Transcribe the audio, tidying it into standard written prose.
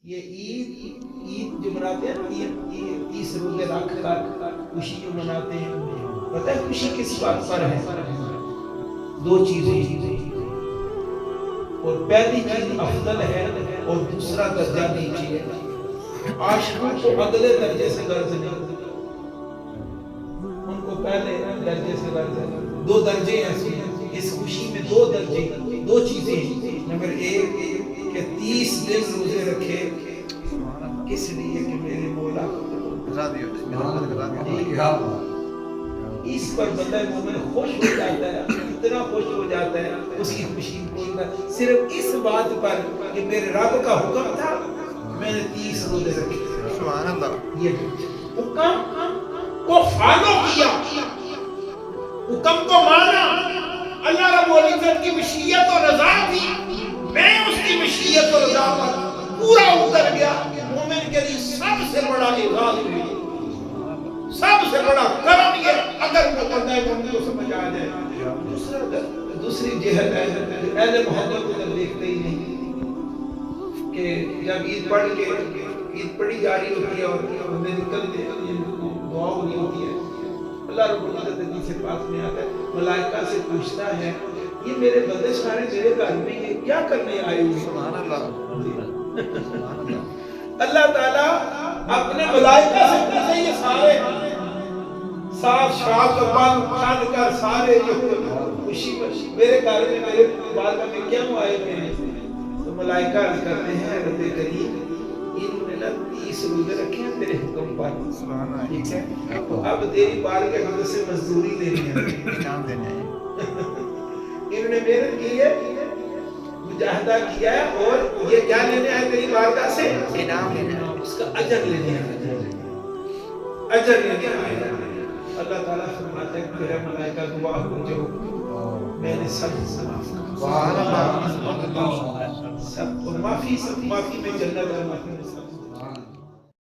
یہ عید جو مناتے ہیں نا، عید 30 روزے رکھ کر خوشی جو مناتے ہیں، پتہ ہے خوشی کس بات پر ہے؟ دو چیزیں، اور پہلی چیز افضل ہے اور دوسرا درجہ نیچے ہے۔ عاشقوں کو اگلے درجے سے غرض نہیں، ان کو پہلے درجے سے غرض ہے۔ دو درجے ہیں اس خوشی میں، دو درجے، دو چیزیں ہیں۔ نمبر ایک کہ 30 دن روزے رکھے، کس لیے کہ میرے مولا اس پر بندہ مومن خوش ہو جاتا ہے، اتنا خوش ہو جاتا ہے، اس کی خوشی بولتا ہے صرف اس بات پر کہ میرے رب کا حکم تھا، میں نے 30 روزے رکھے۔ سبحان اللہ، یہ حکم کو فالو کیا، حکم کو مانا۔ اللہ رب العزت کی مشیت اور رضا تھی، میں اس کی مشیت اور رضا پر پورا اتر گیا۔ مومن کے لیے سب سے بڑا اعزاز ہے، سب سے بڑا کرم یہ اگر وہ بندہ کو سمجھ آ جائے۔ دوسری جہت ہے اہل محبت کو دیکھتے ہی نہیں کہ جب عید پڑھ کے عید پڑھی جا رہی ہوتی ہے اور بندے نکلتے دعا ہونی ہوتی ہے، اللہ رب العزت حدیث سے پاس میں آتا ہے، ملائکہ سے پوچھتا ہے یہ میرے بندے سارے میرے گھر میں یہ کیا کرنے آئے ہوئے؟ سبحان اللہ، اللہ تعالیٰ اپنے ملائکہ سے پوچھتے ہیں یہ سارے صاف شاک بن کھان کر سارے جو خوشی میرے گھر میں میرے بارگاہ میں کیوں آئے ہوئے ہیں؟ تو ملائکہ عرض کرتے ہیں رب کریم انہوں نے 30 روزے رکھے ہیں تیرے حکم پر، ٹھیک ہے، اب تیری بارگاہ سے مزدوری دینی ہے، انعام دینا ہے۔ انہوں نے محنت کی ہے، مجاہدہ کیا ہے، اور یہ کیا لینا ہے تیری بارگاہ سے؟ انعام لینا ہے، اس کا اجر لینا ہے، اجر لینا ہے۔ اللہ تعالیٰ فرماتا ہے کہ میرا ملائکہ گواہ ہو جو میں نے سب سے معاف کیا، سب معافی میں جنت ہے، معافی میں سب